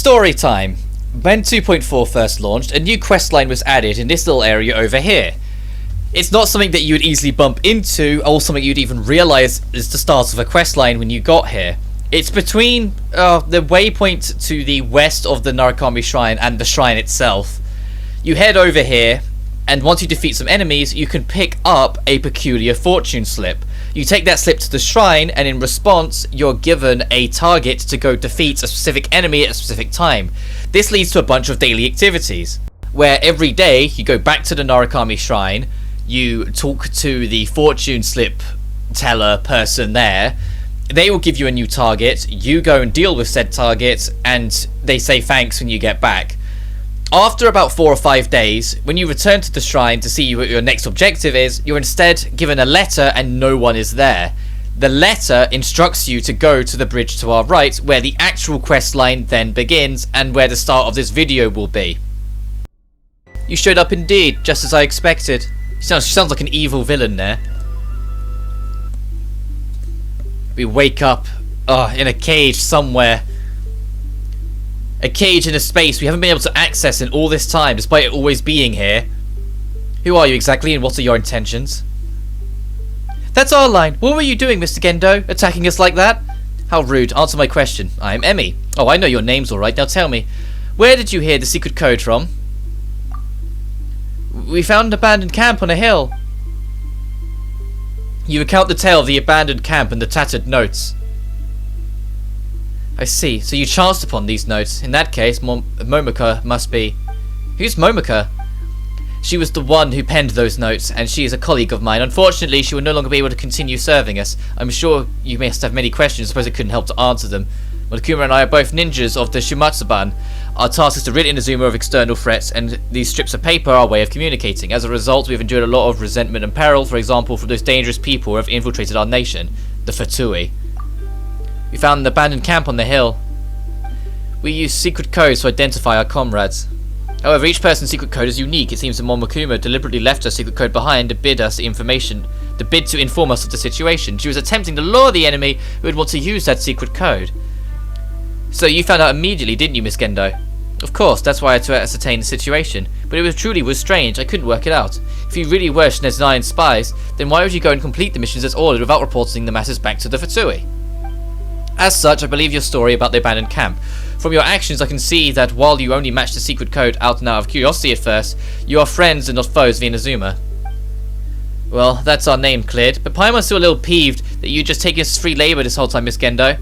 Story time. When 2.4 first launched, a new questline was added in this little area over here. It's not something that you would easily bump into, or something you'd even realise is the start of a questline when you got here. It's between the waypoint to the west of the Narukami Shrine and the shrine itself. You head over here, and once you defeat some enemies, you can pick up a peculiar fortune slip. You take that slip to the shrine, and in response, you're given a target to go defeat a specific enemy at a specific time. This leads to a bunch of daily activities, where every day you go back to the Narukami Shrine, you talk to the fortune slip teller person there, they will give you a new target, you go and deal with said target, and they say thanks when you get back. After about 4 or 5 days, when you return to the shrine to see what your next objective is, you're instead given a letter and no one is there. The letter instructs you to go to the bridge to our right, where the actual quest line then begins, and where the start of this video will be. You showed up indeed, just as I expected. She sounds like an evil villain there. We wake up in a cage somewhere. A cage in a space we haven't been able to access in all this time, despite it always being here. Who are you exactly, and what are your intentions? That's our line. What were you doing, Mr. Gendo? Attacking us like that? How rude. Answer my question. I'm Emmy. Oh, I know your name's alright. Now tell me, where did you hear the secret code from? We found an abandoned camp on a hill. You recount the tale of the abandoned camp and the tattered notes. I see. So you chanced upon these notes. In that case, Momoko must be... Who's Momoko? She was the one who penned those notes, and she is a colleague of mine. Unfortunately, she will no longer be able to continue serving us. I'm sure you must have many questions. I suppose I couldn't help to answer them. Monokuma and I are both ninjas of the Shumatsuban. Our task is to rid Inazuma of external threats, and these strips of paper are our way of communicating. As a result, we've endured a lot of resentment and peril, for example, from those dangerous people who have infiltrated our nation, the Fatui. We found an abandoned camp on the hill. We use secret codes to identify our comrades. However, each person's secret code is unique. It seems that Momokuma deliberately left her secret code behind to bid to inform us of the situation. She was attempting to lure the enemy who would want to use that secret code. So you found out immediately, didn't you, Miss Gendo? Of course, that's why I had to ascertain the situation. But it truly was strange. I couldn't work it out. If you really were Shinetsunayan spies, then why would you go and complete the missions as ordered without reporting the matters back to the Fatui? As such, I believe your story about the abandoned camp. From your actions, I can see that while you only matched the secret code out and out of curiosity at first, you are friends and not foes of Inazuma. Well, that's our name cleared, but Paimon's still a little peeved that you just taking us free labour this whole time, Miss Gendo.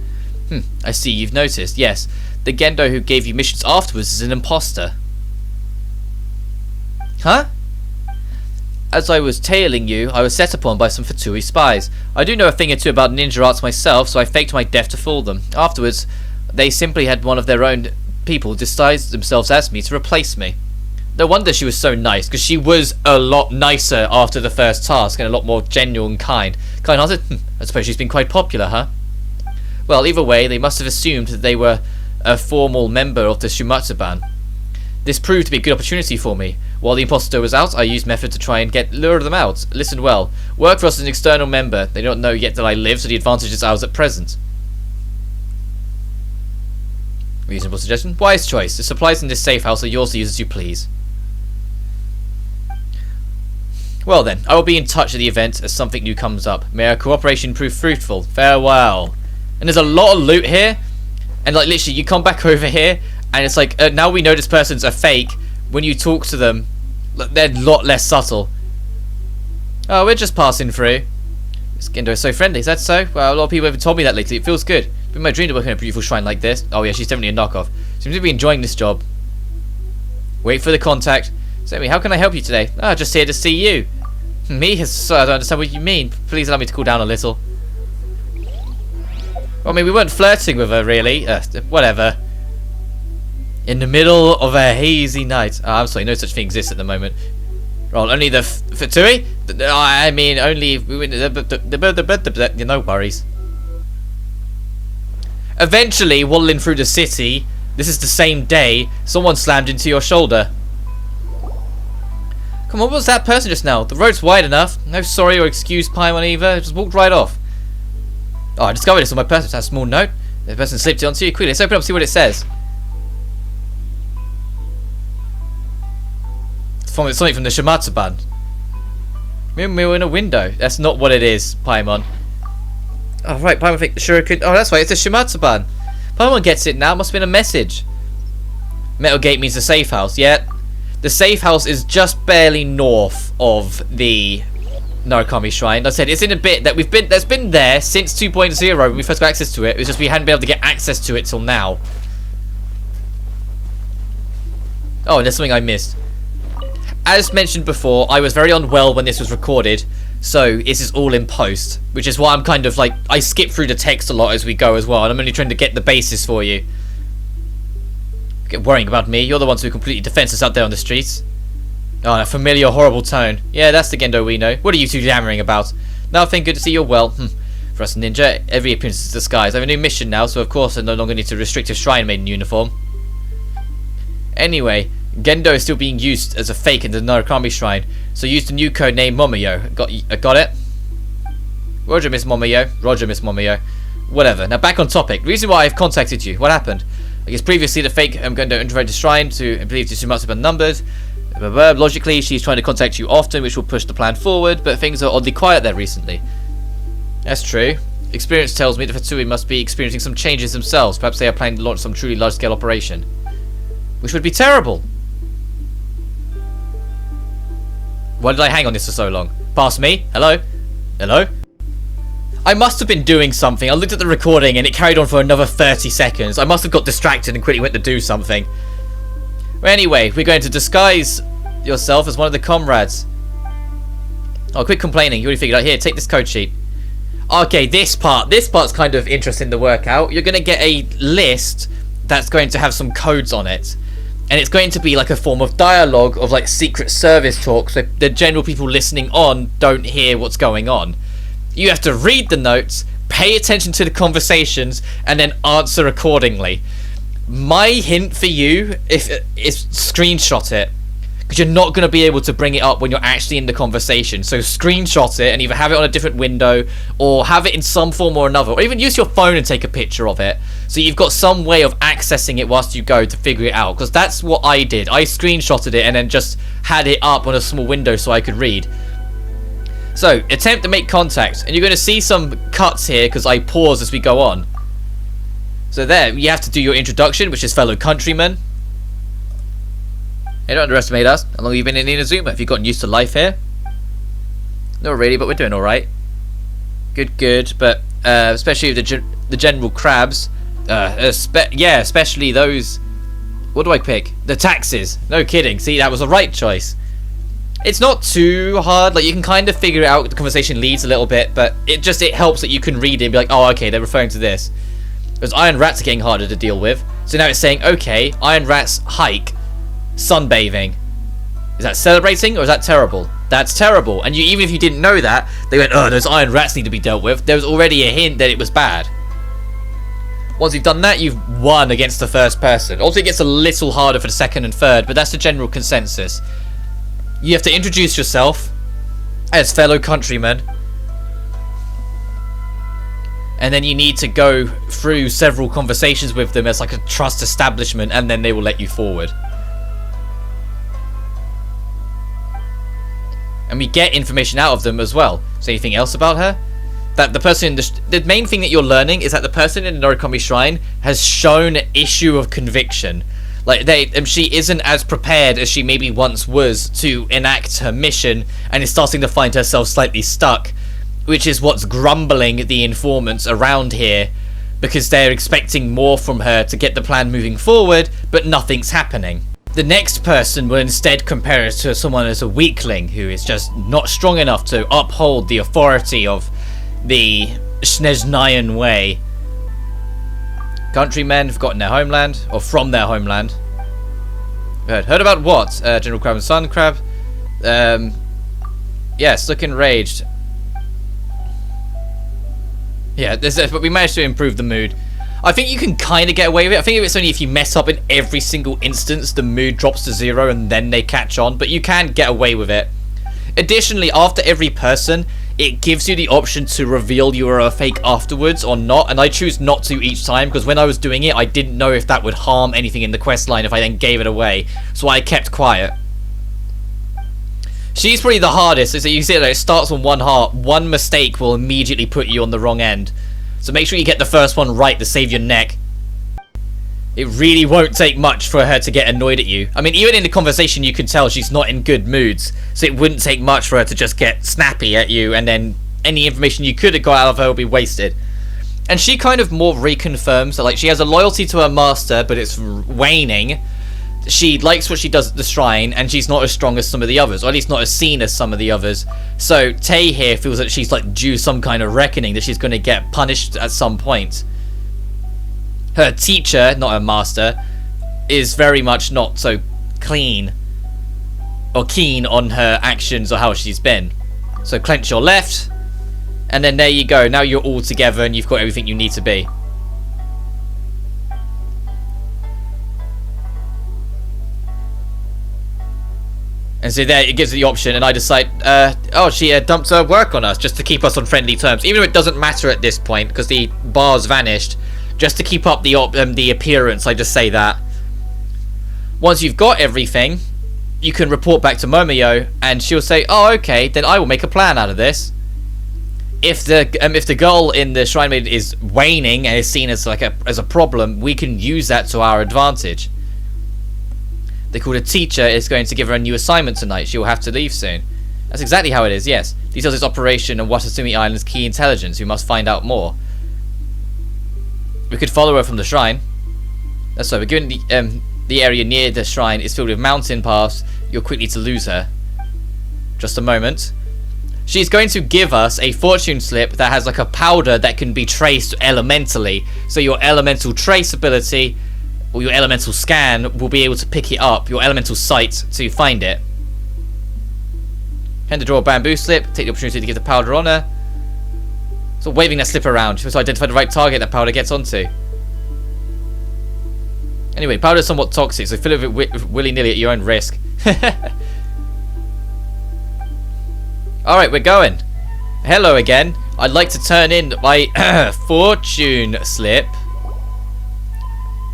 I see you've noticed, yes. The Gendo who gave you missions afterwards is an imposter. Huh? As I was tailing you, I was set upon by some Fatui spies. I do know a thing or two about ninja arts myself, so I faked my death to fool them. Afterwards, they simply had one of their own people disguise themselves as me to replace me. No wonder she was so nice, because she was a lot nicer after the first task, and a lot more genuine and kind. Kind-hearted? I suppose she's been quite popular, huh? Well, either way, they must have assumed that they were a formal member of the Shumatsuban. This proved to be a good opportunity for me. While the impostor was out, I used method to try and lure them out. Listen well. Work for us as an external member. They don't know yet that I live, so the advantage is ours at present. Reasonable suggestion. Wise choice. The supplies in this safe house are yours to use as you please. Well then, I will be in touch at the event as something new comes up. May our cooperation prove fruitful. Farewell. And there's a lot of loot here. And like literally, you come back over here, and it's like, now we know this person's a fake. When you talk to them, they're a lot less subtle. Oh, we're just passing through. This Gendo is so friendly, is that so? Well, a lot of people haven't told me that lately. It feels good. It's been my dream to work in a beautiful shrine like this. Oh yeah, she's definitely a knockoff. Seems to be enjoying this job. Wait for the contact. Semi, how can I help you today? Ah, just here to see you. Me? Sir, I don't understand what you mean. Please allow me to cool down a little. Well, I mean, we weren't flirting with her, really. Whatever. In the middle of a hazy night. Oh, I'm sorry, no such thing exists at the moment. Well, only the Fatui? I mean, only... No worries. Eventually, waddling through the city, this is the same day, someone slammed into your shoulder. Come on, what was that person just now? The road's wide enough. No sorry or excuse Paimon either. Just walked right off. Oh, I discovered this on my person. It's a small note. The person slipped it onto you. Quickly, let's open up and see what it says. something from the Shimatsuban. Mirror in a window. That's not what it is, Paimon. Oh, right, Paimon think the shuriken... Oh, that's right, it's a Shimatsuban. Paimon gets it now. Must have been a message. Metal Gate means the safe house. Yeah. The safe house is just barely north of the Narukami Shrine. Like I said, it's in a bit that that's been there since 2.0 when we first got access to it. It was just we hadn't been able to get access to it till now. Oh, and there's something I missed. As mentioned before, I was very unwell when this was recorded, so this is all in post, which is why I'm kind of like, I skip through the text a lot as we go as well, and I'm only trying to get the basis for you. Get worrying about me. You're the ones who are completely defenseless out there on the streets. Oh, a familiar, horrible tone. Yeah, that's the Gendo we know. What are you two yammering about? Nothing. Good to see you're well. For us, ninja, every appearance is disguise. I have a new mission now, so of course I no longer need to restrict a shrine maiden uniform. Anyway, Gendo is still being used as a fake in the Narukami Shrine, so use the new code name Momoyo. Got it? Roger, Miss Momoyo. Roger, Miss Momoyo. Whatever. Now back on topic. The reason why I've contacted you. What happened? I guess previously the fake Gendo entered the shrine to believe to Shimatsuban numbers. Logically, she's trying to contact you often, which will push the plan forward, but things are oddly quiet there recently. That's true. Experience tells me the Fatsui must be experiencing some changes themselves. Perhaps they are planning to launch some truly large-scale operation. Which would be terrible. Why did I hang on this for so long? Past me? Hello? Hello? I must have been doing something. I looked at the recording and it carried on for another 30 seconds. I must have got distracted and quickly went to do something. Well, anyway, we're going to disguise yourself as one of the comrades. Oh, quit complaining. You already figured out. Here, take this code sheet. Okay, this part's kind of interesting to work out. You're going to get a list that's going to have some codes on it. And it's going to be like a form of dialogue of like Secret Service talk, so the general people listening on don't hear what's going on. You have to read the notes, pay attention to the conversations, and then answer accordingly. My hint for you is screenshot it, because you're not going to be able to bring it up when you're actually in the conversation. So screenshot it and either have it on a different window or have it in some form or another, or even use your phone and take a picture of it, so you've got some way of accessing it whilst you go to figure it out, because that's what I did. I screenshotted it and then just had it up on a small window so I could read. So attempt to make contact, and you're going to see some cuts here because I pause as we go on. So there, you have to do your introduction, which is fellow countrymen. Hey, don't underestimate us. How long have you been in Inazuma? Have you gotten used to life here? Not really, but we're doing alright. Good, but especially the general crabs. Yeah, especially those... What do I pick? The taxes. No kidding. See, that was the right choice. It's not too hard. Like, you can kind of figure it out. The conversation leads a little bit, but it helps that you can read it and be like, oh, okay, they're referring to this. Because iron rats are getting harder to deal with. So now it's saying, okay, iron rats hike. Sunbathing. Is that celebrating or is that terrible? That's terrible. And even if you didn't know that, they went, oh, those iron rats need to be dealt with. There was already a hint that it was bad. Once you've done that, you've won against the first person. Also, it gets a little harder for the second and third, but that's the general consensus. You have to introduce yourself as fellow countrymen. And then you need to go through several conversations with them as like a trust establishment, and then they will let you forward. And we get information out of them as well. So anything else about her? That the person in the main thing that you're learning is that the person in the Narukami Shrine has shown an issue of conviction. Like she isn't as prepared as she maybe once was to enact her mission, and is starting to find herself slightly stuck, which is what's grumbling the informants around here, because they're expecting more from her to get the plan moving forward, but nothing's happening. The next person will instead compare it to someone as a weakling who is just not strong enough to uphold the authority of the Sneznayan way. Countrymen have gotten their homeland, or from their homeland. Heard about what? General Crab and Sun Crab? Yes, look enraged. Yeah, but we managed to improve the mood. I think you can kind of get away with it. I think it's only if you mess up in every single instance, the mood drops to 0 and then they catch on, but you can get away with it. Additionally, after every person, it gives you the option to reveal you are a fake afterwards or not, and I choose not to each time, because when I was doing it, I didn't know if that would harm anything in the quest line if I then gave it away, so I kept quiet. She's probably the hardest. So you see that it starts on one heart. One mistake will immediately put you on the wrong end. So make sure you get the first one right to save your neck. It really won't take much for her to get annoyed at you. I mean, even in the conversation you can tell she's not in good moods. So it wouldn't take much for her to just get snappy at you, and then any information you could have got out of her will be wasted. And she kind of more reconfirms that, like, she has a loyalty to her master, but it's waning. She likes what she does at the shrine, and she's not as strong as some of the others, or at least not as seen as some of the others. So Tay here feels that she's like due some kind of reckoning, that she's going to get punished at some point. Her teacher, not her master, is very much not so clean or keen on her actions or how she's been. So clench your left, and then there you go. Now you're all together and you've got everything you need to be. And so there, it gives her the option, and I decide, oh, she dumped her work on us just to keep us on friendly terms. Even though it doesn't matter at this point, because the bar's vanished, just to keep up the appearance, I just say that. Once you've got everything, you can report back to Momoyo, and she'll say, oh, okay, then I will make a plan out of this. If the girl in the Shrine Maid is waning and is seen as like as a problem, we can use that to our advantage. They call the teacher is going to give her a new assignment tonight. She will have to leave soon. That's exactly how it is, yes. Details its operation and Watasumi Island's key intelligence. We must find out more. We could follow her from the shrine. That's right, we're given the area near the shrine is filled with mountain paths. You're quickly to lose her. Just a moment. She's going to give us a fortune slip that has like a powder that can be traced elementally. So your elemental trace ability, or your elemental scan, will be able to pick it up, your elemental sight, to find it. Hand to draw a bamboo slip, take the opportunity to give the powder on her. So waving that slip around, she must identify the right target that powder gets onto. Anyway, powder is somewhat toxic, so fill it with willy-nilly at your own risk. Alright, we're going. Hello again. I'd like to turn in my fortune slip.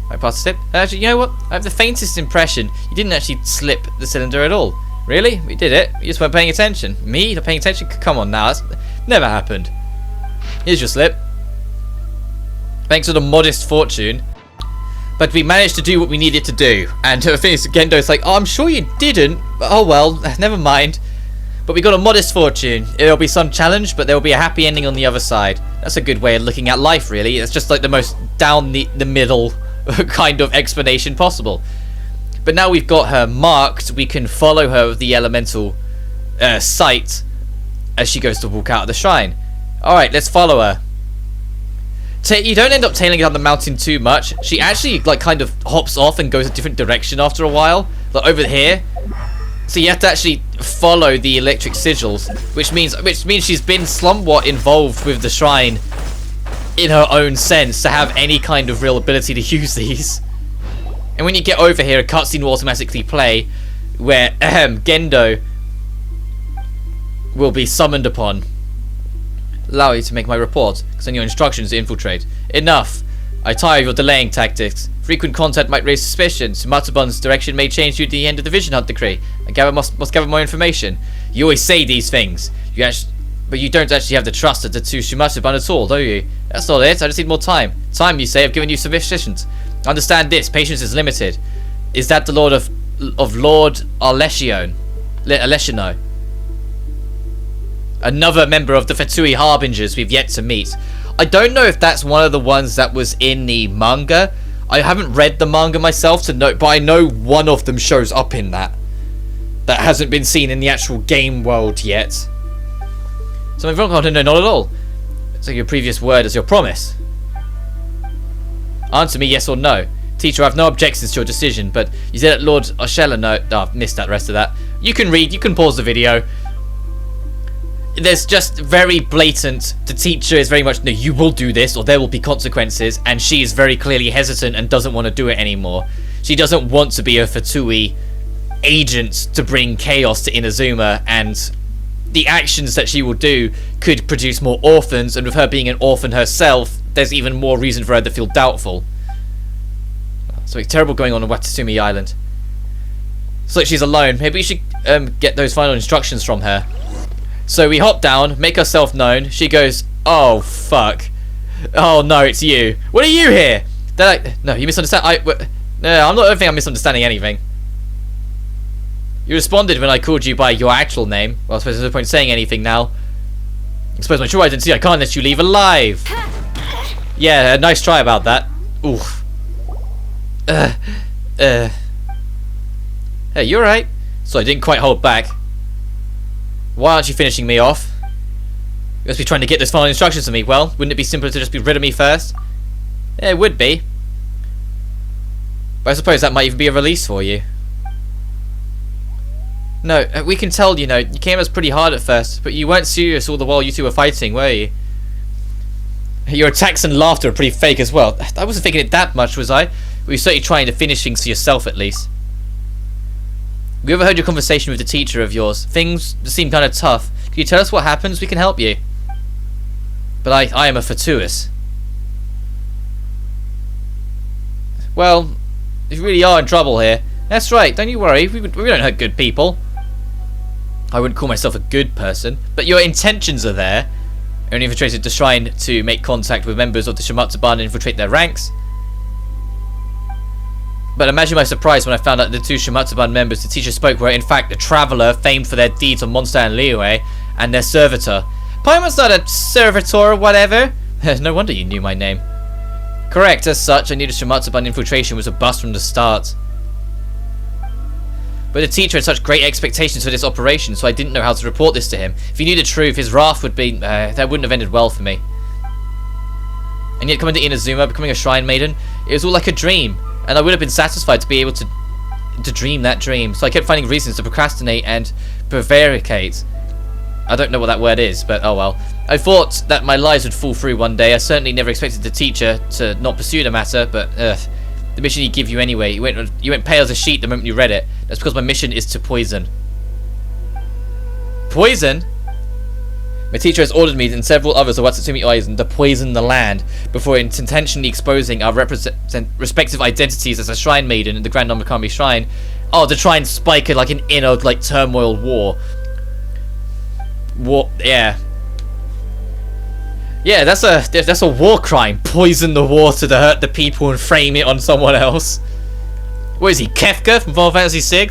I passed the slip. Actually, you know what? I have the faintest impression you didn't actually slip the cylinder at all. Really? We did it. You just weren't paying attention. Me? Not paying attention? Come on now. That's never happened. Here's your slip. Thanks for the modest fortune. But we managed to do what we needed to do. And to finish, Gendo's like, oh, I'm sure you didn't. But, oh well, never mind. But we got a modest fortune. There'll be some challenge, but there will be a happy ending on the other side. That's a good way of looking at life, really. It's just like the most down the middle kind of explanation possible. But now we've got her marked, we can follow her with the elemental sight as she goes to walk out of the shrine. Alright, let's follow her. You don't end up tailing down the mountain too much. She actually like kind of hops off and goes a different direction after a while. Like over here. So you have to actually follow the electric sigils, which means she's been somewhat involved with the shrine in her own sense to have any kind of real ability to use these. And when you get over here, a cutscene will automatically play where Gendo will be summoned upon. Allow you to make my report, because on your instructions to infiltrate. Enough! I tire of your delaying tactics. Frequent contact might raise suspicions. Matsuban's direction may change due to the end of the Vision Hunt decree. I must gather more information. You always say these things. But you don't actually have the trust of the two Matsuban at all, do you? That's not it. I just need more time. Time, you say? I've given you sufficient. Understand this. Patience is limited. Is that the Lord of Lord Alessio? Another member of the Fatui Harbingers we've yet to meet. I don't know if that's one of the ones that was in the manga. I haven't read the manga myself to know, but I know one of them shows up in that. That hasn't been seen in the actual game world yet. So I'm wrong? No, not at all. So your previous word is your promise. Answer me yes or no. Teacher, I have no objections to your decision, but you said that Lord Oshella no... Oh, I've missed that rest of that. You can read, you can pause the video. There's just very blatant, the teacher is very much, no, you will do this or there will be consequences, and she is very clearly hesitant and doesn't want to do it anymore. She doesn't want to be a Fatui agent to bring chaos to Inazuma, and the actions that she will do could produce more orphans, and with her being an orphan herself, there's even more reason for her to feel doubtful. Something terrible going on Watasumi Island. Looks like she's alone. Maybe we should get those final instructions from her. So we hop down, make ourselves known. She goes, "Oh fuck! Oh no, it's you. What are you here?" No, you misunderstand. No, I don't think I'm misunderstanding anything. You responded when I called you by your actual name. Well, I suppose there's no point saying anything now. I suppose my true identity I can't let you leave alive. Yeah, nice try about that. Oof. Hey, you alright? So I didn't quite hold back. Why aren't you finishing me off? You must be trying to get those final instructions to me. Well, wouldn't it be simpler to just be rid of me first? Yeah, it would be. But I suppose that might even be a release for you. No, we can tell, you know, you came at us pretty hard at first, but you weren't serious all the while you two were fighting, were you? Your attacks and laughter are pretty fake as well. I wasn't thinking it that much, was I? Were you certainly trying to finish things for yourself, at least? We overheard your conversation with the teacher of yours. Things seem kind of tough. Can you tell us what happens? We can help you. But I am a fatuous. Well, you really are in trouble here. That's right, don't you worry. We don't hurt good people. I wouldn't call myself a good person, but your intentions are there. Only infiltrated the shrine to make contact with members of the Shimatsuban and infiltrate their ranks. But imagine my surprise when I found out the two Shimatsuban members the teacher spoke were in fact a traveller famed for their deeds on Mondstadt and Liyue, and their servitor. Paimon's not a servitor or whatever. No wonder you knew my name. Correct, as such, I knew the Shimatsuban infiltration was a bust from the start. But the teacher had such great expectations for this operation, so I didn't know how to report this to him. If he knew the truth, his wrath would be... that wouldn't have ended well for me. And yet coming to Inazuma, becoming a shrine maiden, it was all like a dream. And I would have been satisfied to be able to dream that dream. So I kept finding reasons to procrastinate and prevaricate. I don't know what that word is, but oh well. I thought that my lies would fall through one day. I certainly never expected the teacher to not pursue the matter, but the mission he'd give you anyway. You went pale as a sheet the moment you read it. That's because my mission is to poison. Poison? My teacher has ordered me and several others of Watsutsumi Oizen to poison the land before intentionally exposing our respective identities as a shrine maiden in the Grand Namakami Shrine. Oh, to try and spike it like an inner turmoil war. Yeah. Yeah, that's a war crime. Poison the water to hurt the people and frame it on someone else. What is he, Kefka from Final Fantasy VI?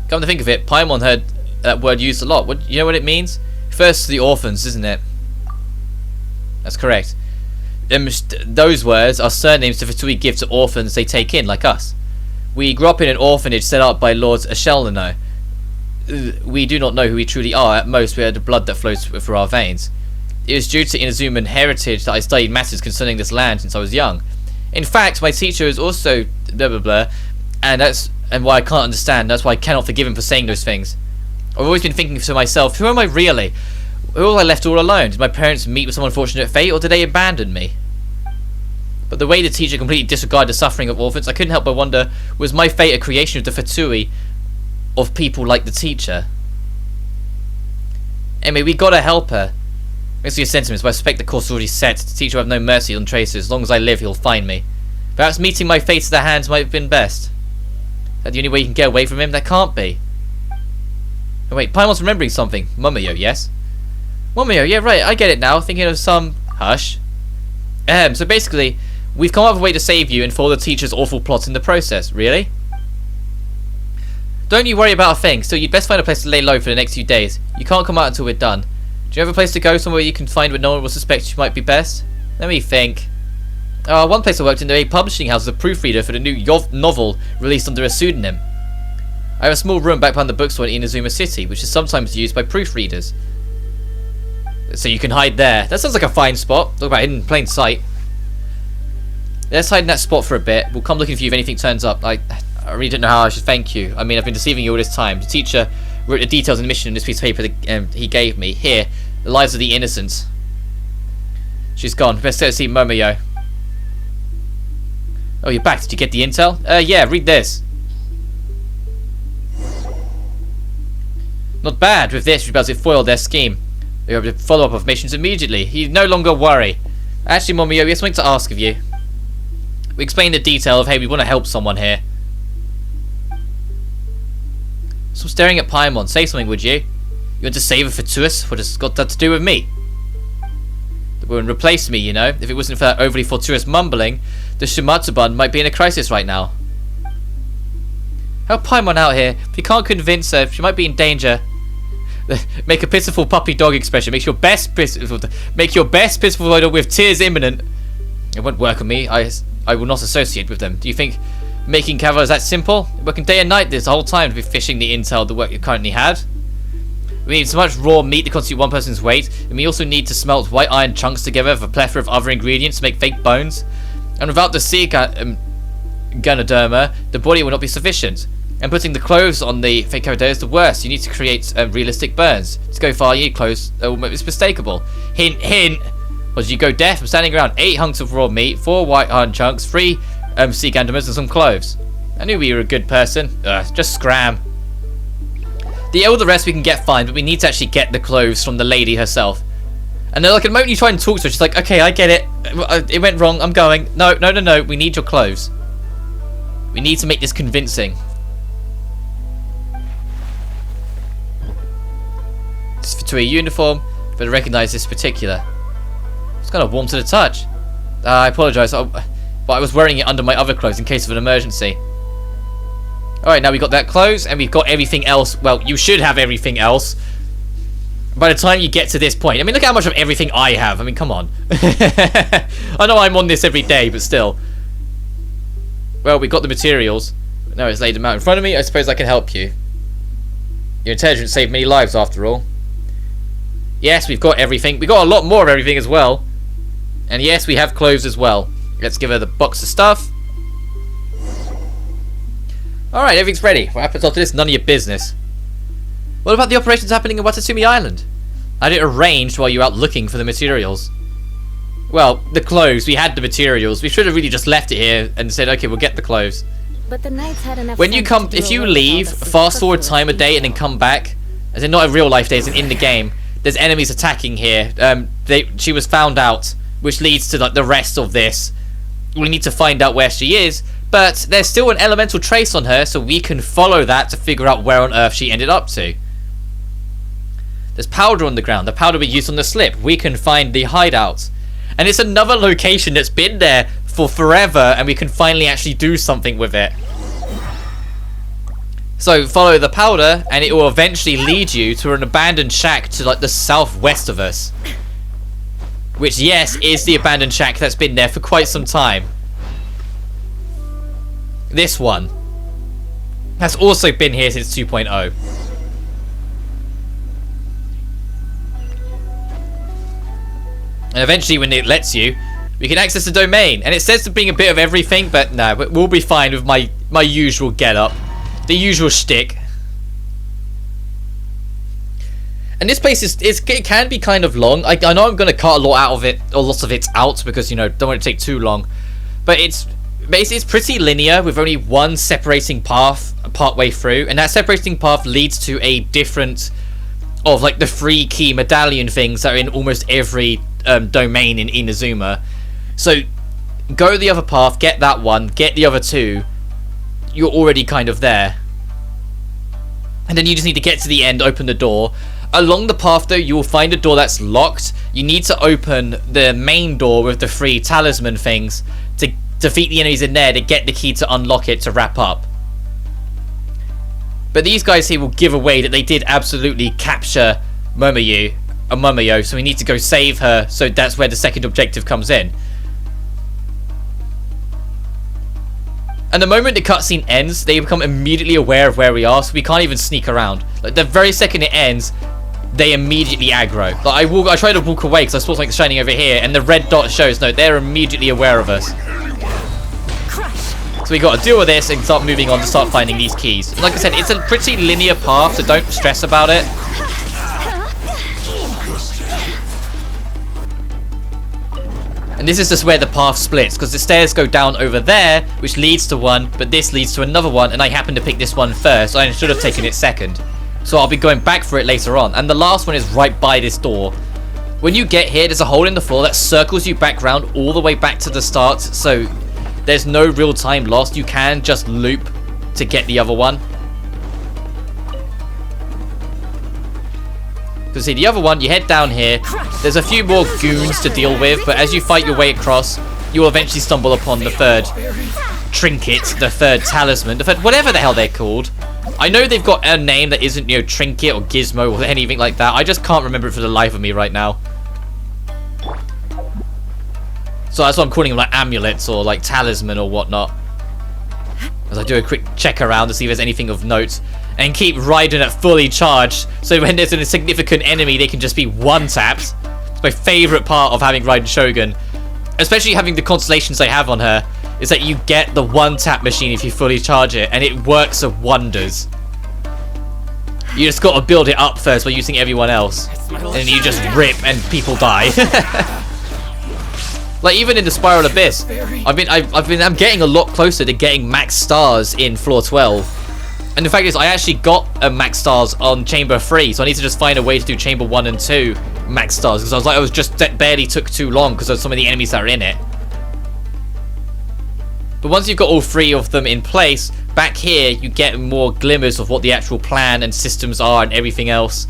Come to think of it, Paimon heard that word used a lot. You know what it means? Refers to the orphans, isn't it? That's correct. Those words are surnames to Fatui give to orphans they take in, like us. We grew up in an orphanage set up by Lords Ashelino. We do not know who we truly are. At most, we are the blood that flows through our veins. It was due to Inazuman heritage that I studied matters concerning this land since I was young. In fact, my teacher is also blah blah blah, and why I can't understand. That's why I cannot forgive him for saying those things. I've always been thinking to myself, who am I really? Or was I left all alone? Did my parents meet with some unfortunate fate, or did they abandon me? But the way the teacher completely disregarded the suffering of orphans, I couldn't help but wonder, was my fate a creation of the Fatui of people like the teacher? Anyway, we gotta help her. Thanks for your sentiments, but I suspect the course is already set. The teacher will have no mercy on traitors. As long as I live, he'll find me. Perhaps meeting my fate at their hands might have been best. Is that the only way you can get away from him? That can't be. Oh, wait, Paimon's remembering something. Momoyo, yes? Momoyo, yeah, right, I get it now. Thinking of some... Hush. So basically, we've come up with a way to save you and follow the teacher's awful plot in the process. Really? Don't you worry about a thing. Still, you'd best find a place to lay low for the next few days. You can't come out until we're done. Do you have a place to go? Somewhere you can find where no one will suspect you might be best? Let me think. One place I worked in, a publishing house as a proofreader for the new novel released under a pseudonym. I have a small room back behind the bookstore in Inazuma City, which is sometimes used by proofreaders. So you can hide there. That sounds like a fine spot. Talk about hidden in plain sight. Let's hide in that spot for a bit. We'll come looking for you if anything turns up. I really don't know how I should thank you. I mean, I've been deceiving you all this time. The teacher wrote the details of the mission in this piece of paper that he gave me. Here, the lives of the innocent. She's gone. Best go see Momoyo. Oh, you're back. Did you get the intel? Yeah, read this. Not bad. With this, we're about to foil their scheme. We have to follow up of missions immediately. You no longer worry. Actually, Momoyo, we have something to ask of you. We explained the detail of, hey, we want to help someone here. Stop staring at Paimon. Say something, would you? You want to save her for Tuas? What has it got that to do with me? The woman replaced me, you know. If it wasn't for that overly fortuitous mumbling, the Shimatsuban might be in a crisis right now. Help Paimon out here. If you can't convince her, she might be in danger. Make a pitiful puppy dog expression. Make your best pitiful photo with tears imminent. It won't work on me. I will not associate with them. Do you think making cover is that simple? Working day and night this whole time to be fishing the intel the work you currently had. We need so much raw meat to constitute one person's weight, and we also need to smelt white iron chunks together with a plethora of other ingredients to make fake bones. And without the sea Ganoderma, the body will not be sufficient. And putting the clothes on the fake character is the worst. You need to create realistic burns. To go far, you need clothes it's mistakable. Hint, hint. Or did you go deaf? I'm standing around 8 hunks of raw meat, 4 white iron chunks, 3 sea Gandamas, and some clothes. I knew we were a good person. Just scram. All the rest we can get fine, but we need to actually get the clothes from the lady herself. And then, like, the moment you try and talk to her, she's like, okay, I get it. It went wrong. I'm going. No. We need your clothes. We need to make this convincing. To a uniform, but I recognise this particular. It's kind of warm to the touch. I apologise, but I was wearing it under my other clothes in case of an emergency. Alright, now we've got that clothes, and we've got everything else. Well, you should have everything else by the time you get to this point. I mean, look how much of everything I have. I mean, come on. I know I'm on this every day, but still. Well, we got the materials. Now it's laid them out in front of me. I suppose I can help you. Your intelligence saved many lives, after all. Yes, we've got everything. We got a lot more of everything as well. And yes, we have clothes as well. Let's give her the box of stuff. Alright, everything's ready. What happens after this? None of your business. What about the operations happening in Watatsumi Island? I had it arranged while you were out looking for the materials. Well, the clothes. We had the materials. We should have really just left it here and said, okay, we'll get the clothes. But the knights had enough. When you come, if you leave, fast forward time a day and then come back, as in not a real life day, as in the game, there's enemies attacking here. She was found out, which leads to like the rest of this. We need to find out where she is, but there's still an elemental trace on her, so we can follow that to figure out where on earth she ended up to. There's powder on the ground. The powder we used on the slip. We can find the hideout, and it's another location that's been there for forever, and we can finally actually do something with it. So follow the powder, and it will eventually lead you to an abandoned shack to like the southwest of us. Which, yes, is the abandoned shack that's been there for quite some time. This one has also been here since 2.0. And eventually, when it lets you, we can access the domain. And it says to bring a bit of everything, but no, we'll be fine with my usual getup. The usual shtick. And this place it can be kind of long. I know I'm going to cut a lot out of it, or lots of it out, because, you know, don't want it to take too long. But it's pretty linear, with only one separating path part way through, and that separating path leads to a different of like the 3 key medallion things that are in almost every domain in Inazuma. So go the other path, get that one, get the other 2. You're already kind of there. And then you just need to get to the end, open the door. Along the path though, you will find a door that's locked. You need to open the main door with the 3 talisman things to defeat the enemies in there to get the key to unlock it to wrap up. But these guys here will give away that they did absolutely capture Momoyo, so we need to go save her, so that's where the second objective comes in. And the moment the cutscene ends, they become immediately aware of where we are, so we can't even sneak around. Like, the very second it ends, they immediately aggro. Like, I try to walk away because I saw something shining over here, and the red dot shows, no, they're immediately aware of us. So we got to deal with this and start moving on to start finding these keys. And like I said, it's a pretty linear path, so don't stress about it. And this is just where the path splits, because the stairs go down over there, which leads to one, but this leads to another one, and I happen to pick this one first, so I should have taken it second. So I'll be going back for it later on. And the last one is right by this door. When you get here, there's a hole in the floor that circles you back round all the way back to the start, so there's no real time lost. You can just loop to get the other one. Because see, the other one, you head down here. There's a few more goons to deal with, but as you fight your way across, you will eventually stumble upon the third trinket, the third talisman, the third, whatever the hell they're called. I know they've got a name that isn't, you know, trinket or gizmo or anything like that. I just can't remember it for the life of me right now. So that's why I'm calling them like amulets or like talisman or whatnot. As I do a quick check around to see if there's anything of note. And keep Raiden at fully charged, so when there's an insignificant enemy, they can just be one-tapped. It's my favourite part of having Raiden Shogun. Especially having the constellations I have on her, is that you get the one-tap machine if you fully charge it, and it works of wonders. You just got to build it up first by using everyone else. And you just rip and people die. Like even in the Spiral Abyss, I'm getting a lot closer to getting max stars in floor 12. And the fact is, I actually got a max stars on Chamber 3, so I need to just find a way to do Chamber 1 and 2 max stars, because I was just barely took too long because of some of the enemies that are in it. But once you've got all 3 of them in place, back here you get more glimmers of what the actual plan and systems are and everything else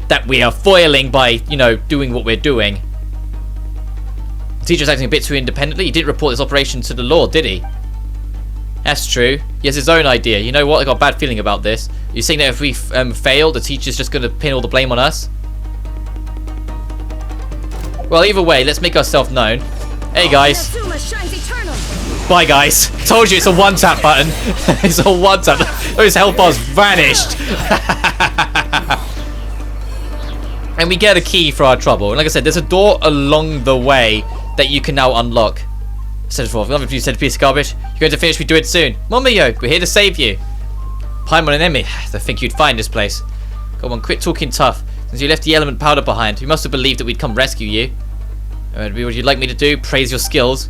that we are foiling by, you know, doing what we're doing. The teacher's acting a bit too independently. He didn't report this operation to the Lord, did he? That's true. He has his own idea. You know what? I got a bad feeling about this. You're saying that if we fail, the teacher's just going to pin all the blame on us? Well, either way, let's make ourselves known. Hey, guys. Bye, guys. Told you it's a one-tap button. It's a one-tap. Those health bars vanished. And we get a key for our trouble. And like I said, there's a door along the way that you can now unlock. Said for another piece of garbage. You're going to finish. We do it soon. Momoyo, we're here to save you. Paimon and Emi. I think you'd find this place. Come on, quit talking tough. Since you left the element powder behind, you must have believed that we'd come rescue you. What you'd like me to do? Praise your skills.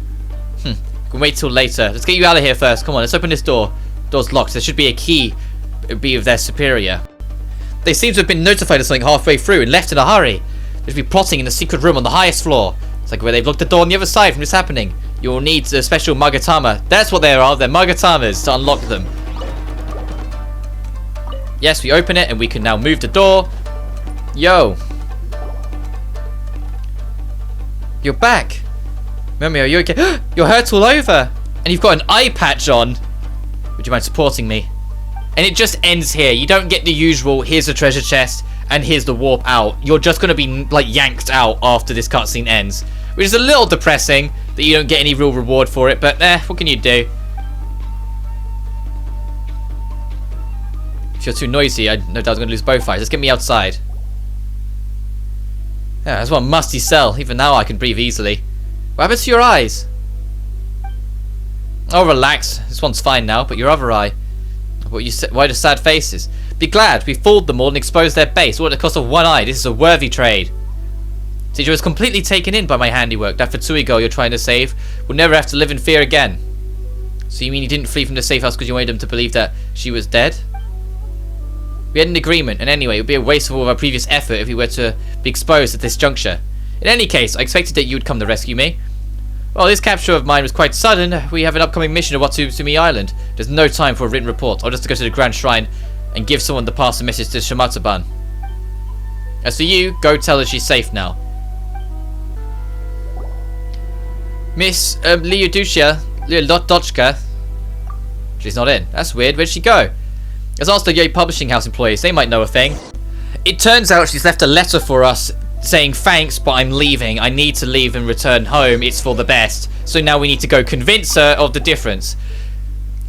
Can wait till later. Let's get you out of here first. Come on, let's open this door. Door's locked. There should be a key. It'd be of their superior. They seem to have been notified of something halfway through and left in a hurry. They should be plotting in a secret room on the highest floor. It's like where they've locked the door on the other side from this happening. You'll need a special Magatama. That's what they are. They're Magatamas to unlock them. Yes, we open it and we can now move the door. Yo. You're back. Mommy, are you okay? You're hurt all over. And you've got an eye patch on. Would you mind supporting me? And it just ends here. You don't get the usual, here's the treasure chest and here's the warp out. You're just going to be like yanked out after this cutscene ends. Which is a little depressing that you don't get any real reward for it. But what can you do? If you're too noisy, I no doubt I'm going to lose both eyes. Let's get me outside. Yeah, that's one musty cell. Even now I can breathe easily. What happened to your eyes? Oh, relax. This one's fine now, but your other eye. What you said? Why the sad faces? Be glad we fooled them all and exposed their base. All at the cost of one eye. This is a worthy trade. Teacher was completely taken in by my handiwork. That Futsui girl you're trying to save will never have to live in fear again. So you mean you didn't flee from the safe house because you wanted them to believe that she was dead? We had an agreement, and anyway, it would be a waste of all of our previous effort if we were to be exposed at this juncture. In any case, I expected that you would come to rescue me. Well, this capture of mine was quite sudden. We have an upcoming mission at Watsumi Island. There's no time for a written report. I'll just go to the Grand Shrine and give someone to pass a message to Shimatsu-ban. As for you, go tell her she's safe now. Miss Lyudochka. She's not in. That's weird. Where'd she go? Let's ask the Yay Publishing House employees. They might know a thing. It turns out she's left a letter for us saying, thanks, but I'm leaving. I need to leave and return home. It's for the best. So now we need to go convince her of the difference.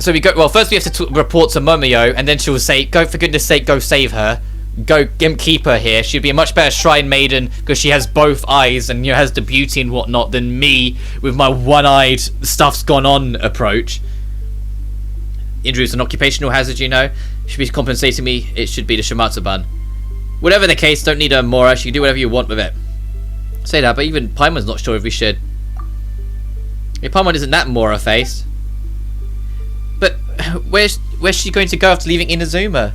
So we go. Well, first we have to report to Momoyo, and then she'll say, "Go, for goodness sake, go save her. Go keep her here. She'd be a much better shrine maiden because she has both eyes and, you know, has the beauty and whatnot than me with my one-eyed stuff's gone on approach. Injury is an occupational hazard, you know. Should be compensating me. It should be the Shimatsu-ban. Whatever the case, don't need a Mora. She can do whatever you want with it." Say that, but even Paimon's not sure if we should. Yeah, Paimon isn't that Mora face. But where's she going to go after leaving Inazuma?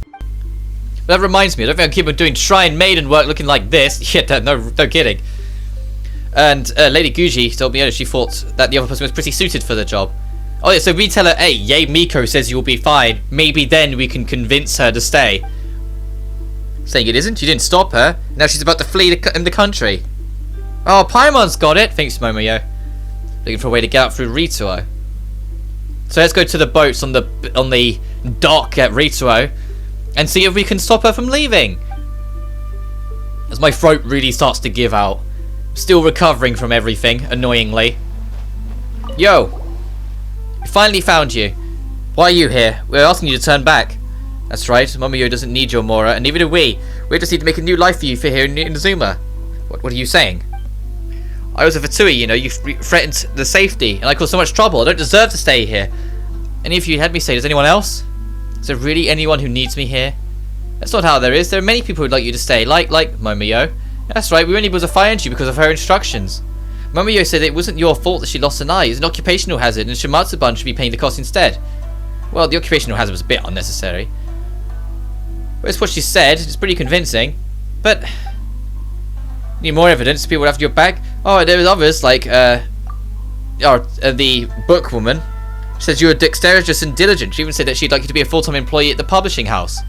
That reminds me, I don't think I keep on doing shrine maiden work looking like this. Yeah, no kidding. And Lady Guji told me she thought that the other person was pretty suited for the job. Oh yeah, so we tell her, hey, Yay Miko says you'll be fine. Maybe then we can convince her to stay. Saying it isn't? You didn't stop her. Now she's about to flee the country. Oh, Paimon's got it. Thanks, Momoyo. Looking for a way to get out through Rituo. So let's go to the boats on the dock at Rituo and see if we can stop her from leaving. As my throat really starts to give out. Still recovering from everything, annoyingly. Yo! We finally found you. Why are you here? We're asking you to turn back. That's right, Momoyo doesn't need your Mora, and neither do we. We just need to make a new life for you here in Inazuma. What are you saying? I was a Fatui, you know, you threatened the safety, and I caused so much trouble. I don't deserve to stay here. Any of you had me say, does anyone else? Is there really anyone who needs me here? That's not how there is. There are many people who'd like you to stay, like Momoyo. That's right, we were only able to find you because of her instructions. Momoyo said it wasn't your fault that she lost an eye. It's an occupational hazard, and Shimatsuban should be paying the cost instead. Well, the occupational hazard was a bit unnecessary. Well, it's what she said. It's pretty convincing. But need more evidence. People would have your back. Oh, there was others like the bookwoman. She says you were dexterous and diligent. She even said that she'd like you to be a full-time employee at the publishing house.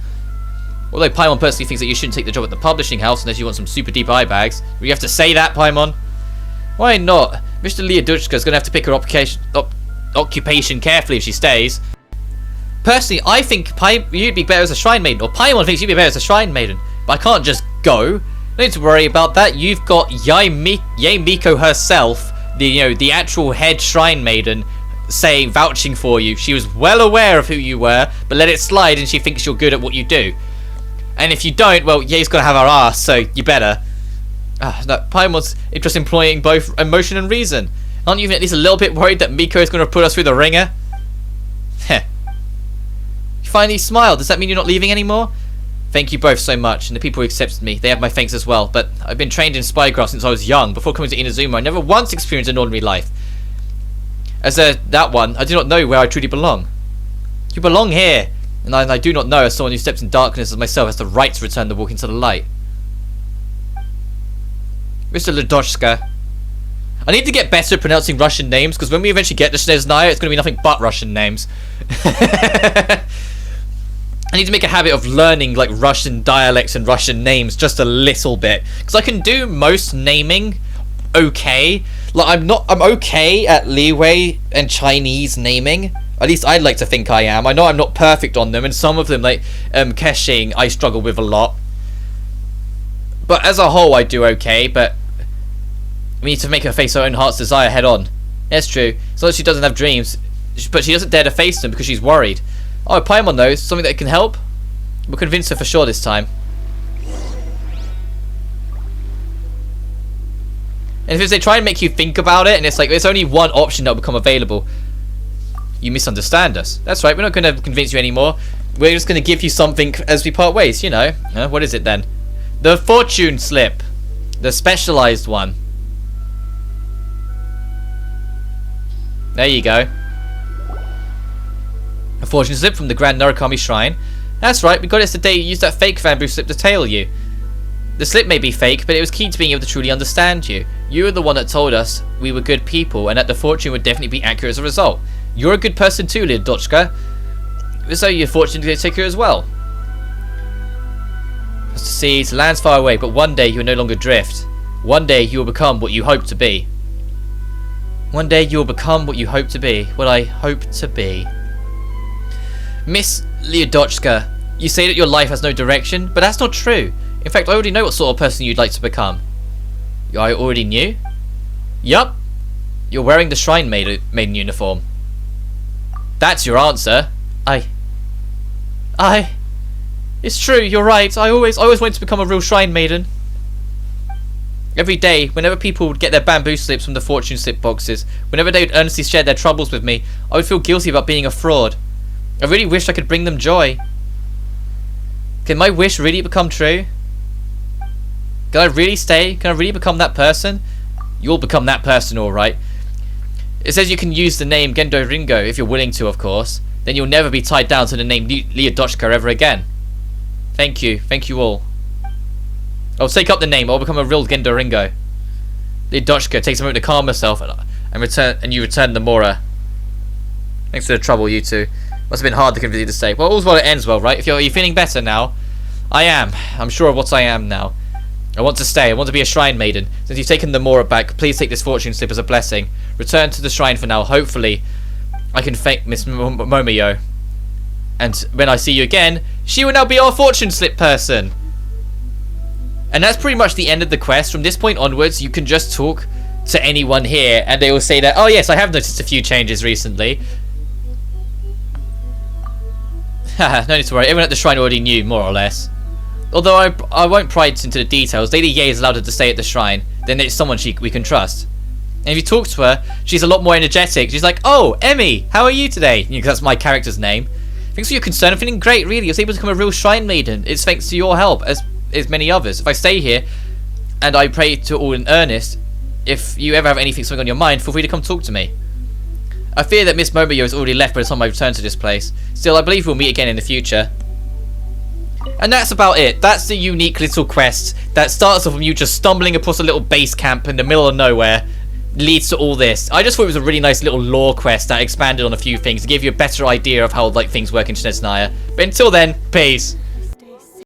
Although Paimon personally thinks that you shouldn't take the job at the publishing house unless you want some super deep eye bags. You have to say that, Paimon. Why not? Mr. Leoduchka is going to have to pick her occupation carefully if she stays. Personally, I think you'd be better as a shrine maiden, or Paimon thinks you'd be better as a shrine maiden. But I can't just go. No need to worry about that. You've got Yae Miko herself, the actual head shrine maiden, vouching for you. She was well aware of who you were, but let it slide, and she thinks you're good at what you do. And if you don't, well, Ye's gonna have her ass, so you better. No, Paimon's just employing both emotion and reason. Aren't you even at least a little bit worried that Miko is gonna put us through the ringer? Heh. You finally smiled. Does that mean you're not leaving anymore? Thank you both so much, and the people who accepted me, they have my thanks as well. But I've been trained in spycraft since I was young. Before coming to Inazuma, I never once experienced an ordinary life. As that one, I do not know where I truly belong. You belong here, and I do not know as someone who steps in darkness as myself has the right to return the walk into the light. Mr. Ledochka, I need to get better at pronouncing Russian names, because when we eventually get to Sneznaya, it's going to be nothing but Russian names. I need to make a habit of learning like Russian dialects and Russian names just a little bit, because I can do most naming okay. Like I'm okay at Liwei and Chinese naming. At least I'd like to think I am. I know I'm not perfect on them, and some of them like Keshing I struggle with a lot. But as a whole I do okay, but we need to make her face her own heart's desire head on. That's true. As long as she doesn't have dreams, but she doesn't dare to face them because she's worried. Oh, Paimon knows something that can help. We'll convince her for sure this time. And if they try and make you think about it, and it's like there's only one option that will become available, you misunderstand us. That's right, we're not going to convince you anymore. We're just going to give you something as we part ways, you know. What is it then? The fortune slip. The specialized one. There you go. A fortune slip from the Grand Narukami Shrine. That's right, we got it the day you used that fake bamboo slip to tail you. The slip may be fake, but it was key to being able to truly understand you. You were the one that told us we were good people, and that the fortune would definitely be accurate as a result. You're a good person too, Ledochka. So you're fortunate to take her as well. As to see, it lands far away, but one day you will no longer drift. One day you will become what you hope to be. One day you will become what you hope to be. What I hope to be. Miss Leodochka, you say that your life has no direction, but that's not true. In fact, I already know what sort of person you'd like to become. I already knew? Yup. You're wearing the Shrine Maiden uniform. That's your answer. It's true, you're right. I always wanted to become a real Shrine Maiden. Every day, whenever people would get their bamboo slips from the fortune slip boxes, whenever they would earnestly share their troubles with me, I would feel guilty about being a fraud. I really wished I could bring them joy. Can my wish really become true? Can I really stay? Can I really become that person? You'll become that person, alright. It says you can use the name Gendo Ringo if you're willing to, of course. Then you'll never be tied down to the name Leodochka ever again. Thank you. Thank you all. I'll take up the name. I'll become a real Gendo Ringo. Leodochka takes a moment to calm herself and you return the Mora. Thanks for the trouble, you two. Must have been hard to convince you to stay. Well, all's well that ends well, right? If you're feeling better now, I am. I'm sure of what I am now. I want to stay. I want to be a shrine maiden. Since you've taken the Mora back, please take this fortune slip as a blessing. Return to the shrine for now. Hopefully, I can thank Miss Momoyo. And when I see you again, she will now be our fortune slip person. And that's pretty much the end of the quest. From this point onwards, you can just talk to anyone here, and they will say that, oh yes, I have noticed a few changes recently. Haha, no need to worry. Everyone at the shrine already knew, more or less. Although I won't pry into the details. Lady Ye has allowed her to stay at the shrine. Then it's someone we can trust. And if you talk to her, she's a lot more energetic. She's like, oh, Emmy, how are you today? Because that's my character's name. Thanks for your concern. I'm feeling great, really. I was able to become a real shrine maiden. It's thanks to your help, as many others. If I stay here, and I pray to all in earnest, if you ever have anything on your mind, feel free to come talk to me. I fear that Miss Momoyo has already left by the time I return to this place. Still, I believe we'll meet again in the future. And that's about it. That's the unique little quest that starts off from you just stumbling across a little base camp in the middle of nowhere, leads to all this. I just thought it was a really nice little lore quest that expanded on a few things to give you a better idea of how things work in Shinetsunaya. But until then, peace.